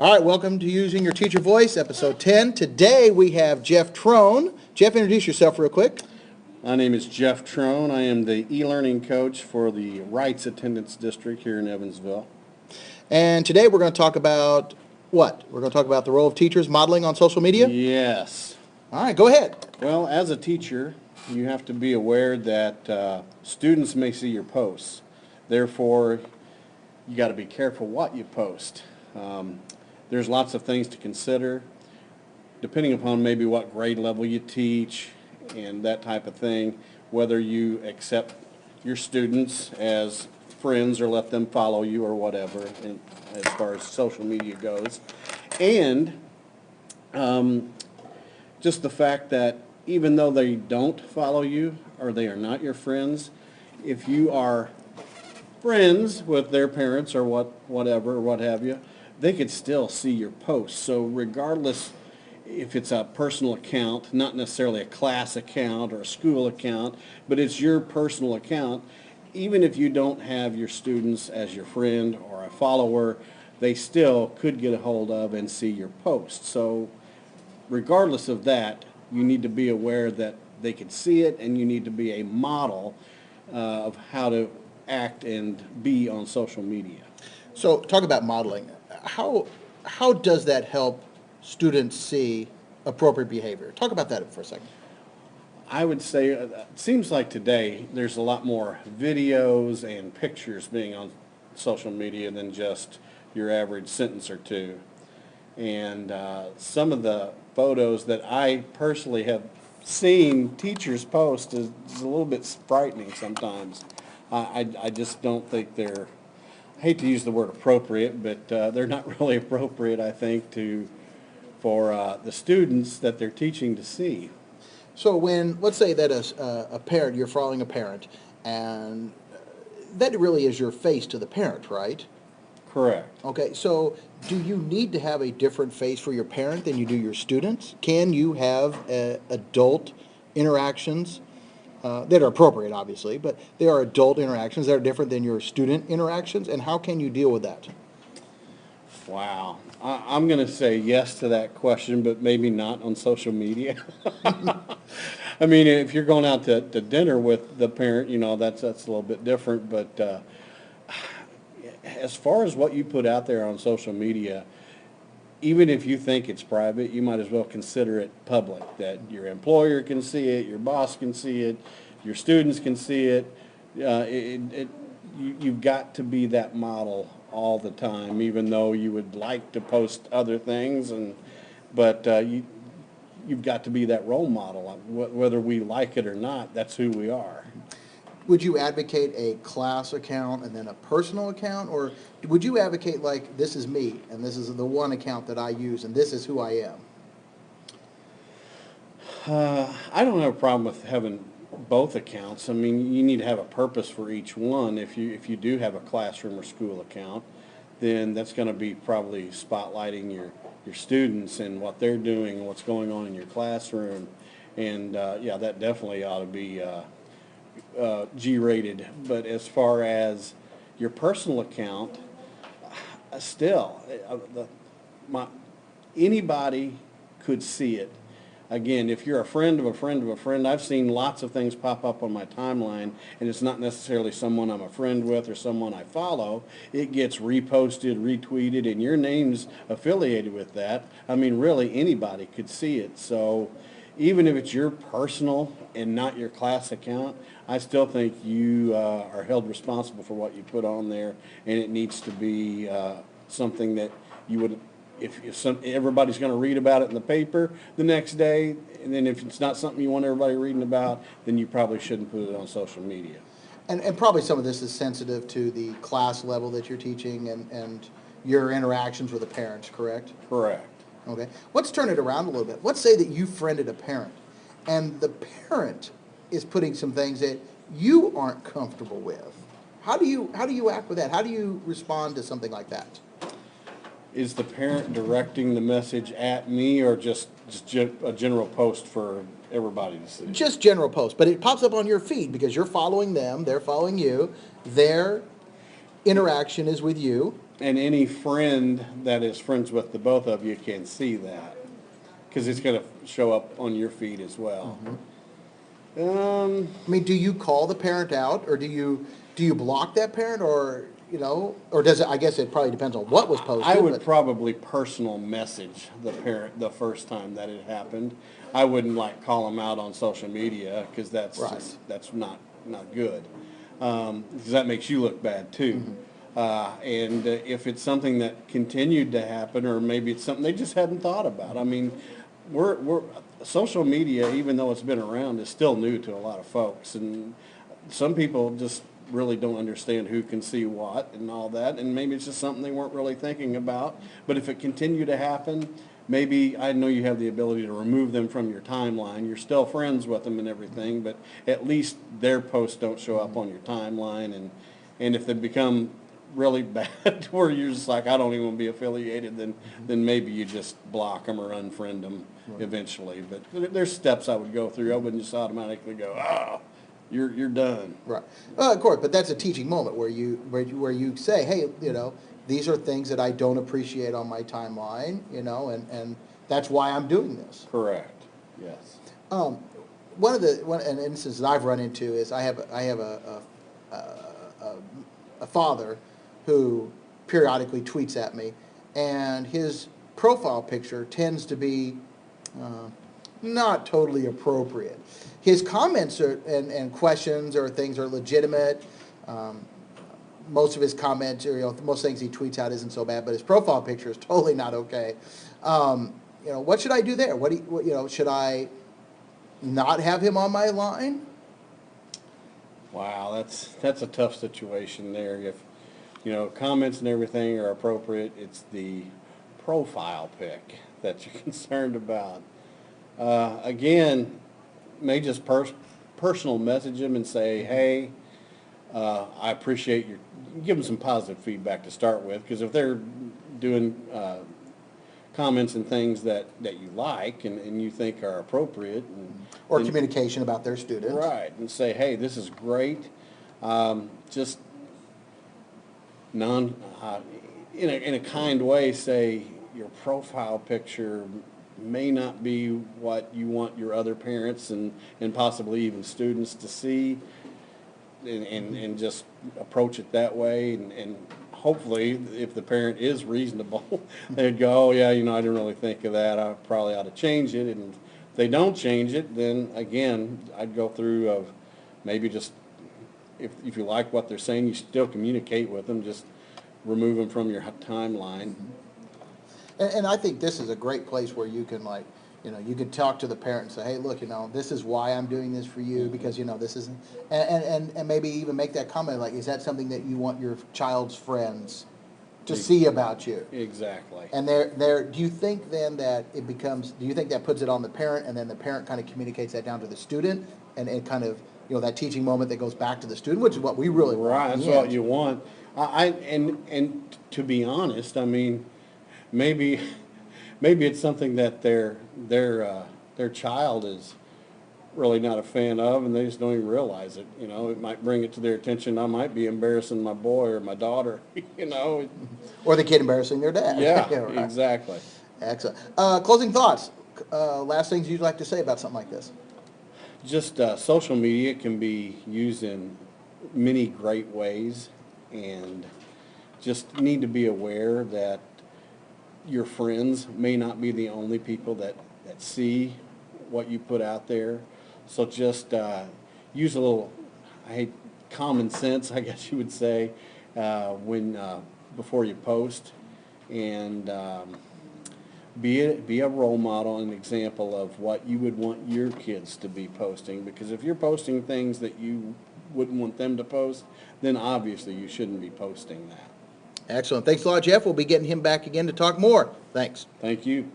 All right, welcome to Using Your Teacher Voice, episode 10. Today we have Jeff Trone. Jeff, introduce yourself real quick. My name is Jeff Trone. I am the e-learning coach for the Rights Attendance District here in Evansville. And today we're going to talk about what? We're going to talk about the role of teachers modeling on social media? Yes. All right, go ahead. Well, as a teacher, you have to be aware that students may see your posts. Therefore, you got to be careful what you post. There's lots of things to consider, depending upon maybe what grade level you teach and that type of thing, whether you accept your students as friends or let them follow you or whatever, as far as social media goes. And just the fact that even though they don't follow you or they are not your friends, if you are friends with their parents or whatever or what have you, they could still see your posts. So regardless if it's a personal account, not necessarily a class account or a school account, but it's your personal account, even if you don't have your students as your friend or a follower, they still could get a hold of and see your posts. So regardless of that, you need to be aware that they can see it, and you need to be a model of how to act and be on social media. So talk about modeling. How does that help students see appropriate behavior? Talk about that for a second. I would say it seems like today there's a lot more videos and pictures being on social media than just your average sentence or two. And some of the photos that I personally have seen teachers post is a little bit frightening sometimes. I just don't think they're, I hate to use the word appropriate, but they're not really appropriate, I think, for the students that they're teaching to see. So when, let's say that a parent, you're following a parent, and that really is your face to the parent, right? Correct. Okay, so do you need to have a different face for your parent than you do your students? Can you have adult interactions that are appropriate, obviously, but they are adult interactions that are different than your student interactions, and how can you deal with that? Wow. I'm going to say yes to that question, but maybe not on social media. I mean, if you're going out to dinner with the parent, you know, that's a little bit different. But as far as what you put out there on social media, even if you think it's private, you might as well consider it public, that your employer can see it, your boss can see it, your students can see it. You've got to be that model all the time, even though you would like to post other things, but you've got to be that role model. Whether we like it or not, that's who we are. Would you advocate a class account and then a personal account, or would you advocate like, this is me, and this is the one account that I use, and this is who I am? I don't have a problem with having both accounts. I mean, you need to have a purpose for each one. If you do have a classroom or school account, then that's going to be probably spotlighting your students and what they're doing and what's going on in your classroom. And yeah, that definitely ought to be G-rated. But as far as your personal account, still, anybody could see it. Again, if you're a friend of a friend of a friend, I've seen lots of things pop up on my timeline, and it's not necessarily someone I'm a friend with or someone I follow. It gets reposted, retweeted, and your name's affiliated with that. I mean, really, anybody could see it. So even if it's your personal and not your class account, I still think you are held responsible for what you put on there, and it needs to be something that you would, if everybody's going to read about it in the paper the next day, and then if it's not something you want everybody reading about, then you probably shouldn't put it on social media. And probably some of this is sensitive to the class level that you're teaching and your interactions with the parents, correct? Correct. Okay. Let's turn it around a little bit. Let's say that you friended a parent, and the parent is putting some things that you aren't comfortable with. How do you act with that? How do you respond to something like that? Is the parent directing the message at me, or just a general post for everybody to see? Just general post, but it pops up on your feed because you're following them, they're following you, their interaction is with you, And any friend that is friends with the both of you can see that, because it's going to show up on your feed as well. I mean, do you call the parent out, or do you block that parent, or, you know, or does it, I guess it probably depends on what was posted. I would but- probably personal message the parent the first time that it happened. I wouldn't like call them out on social media, because that's Right. that's not good. Because that makes you look bad too. And if it's something that continued to happen, or maybe it's something they just hadn't thought about. I mean, we're social media, even though it's been around, is still new to a lot of folks, and some people just really don't understand who can see what and all that, and maybe it's just something they weren't really thinking about. But if it continued to happen, maybe, I know you have the ability to remove them from your timeline. You're still friends with them and everything, but at least their posts don't show up on your timeline. And if they become really bad where you're just like, I don't even want to be affiliated, then maybe you just block them or unfriend them eventually. But there's steps I would go through. I wouldn't just automatically go, you're done. Right. Of course, but that's a teaching moment where you say, hey, you know, these are things that I don't appreciate on my timeline, you know, and that's why I'm doing this. Correct. Yes. One an instance that I've run into is I have a father who periodically tweets at me, and his profile picture tends to be not totally appropriate. His comments and questions or things are legitimate. Most of his comments, or, you know, most things he tweets out isn't so bad, but his profile picture is totally not okay. You know, what should I do there? You know, should I not have him on my line? Wow, that's a tough situation there. If, you know, comments and everything are appropriate, it's the profile pic that you're concerned about. Again, may just personal message them and say, hey, I appreciate give them some positive feedback to start with, because if they're doing comments and things that you like and you think are appropriate, Or communication about their students. right, and say, hey, this is great. Just in a kind way, say your profile picture may not be what you want your other parents and possibly even students to see, and just approach it that way, and hopefully, if the parent is reasonable, they'd go, oh, yeah, you know, I didn't really think of that, I probably ought to change it. And if they don't change it, then again, I'd go through of maybe just, if you like what they're saying, you still communicate with them, just remove them from your timeline. And I think this is a great place where you can, like, you know, you can talk to the parent and say, hey, look, you know, this is why I'm doing this for you, because, you know, this isn't, and maybe even make that comment, like, is that something that you want your child's friends to see about you? Exactly. And do you think then that it becomes, do you think that puts it on the parent, and then the parent kind of communicates that down to the student, and it kind of, you know, that teaching moment that goes back to the student, which is what we really want. Right, that's what you want. And to be honest, I mean, maybe it's something that their child is really not a fan of, and they just don't even realize it. You know, it might bring it to their attention. I might be embarrassing my boy or my daughter, you know. Or the kid embarrassing their dad. Yeah, Right. exactly. Excellent. Closing thoughts. Last things you'd like to say about something like this? Just social media can be used in many great ways, and just need to be aware that your friends may not be the only people that see what you put out there. So just use a little, common sense, I guess you would say, when before you post, and be a role model, an example of what you would want your kids to be posting. Because if you're posting things that you wouldn't want them to post, then obviously you shouldn't be posting that. Excellent. Thanks a lot, Jeff. We'll be getting him back again to talk more. Thanks. Thank you.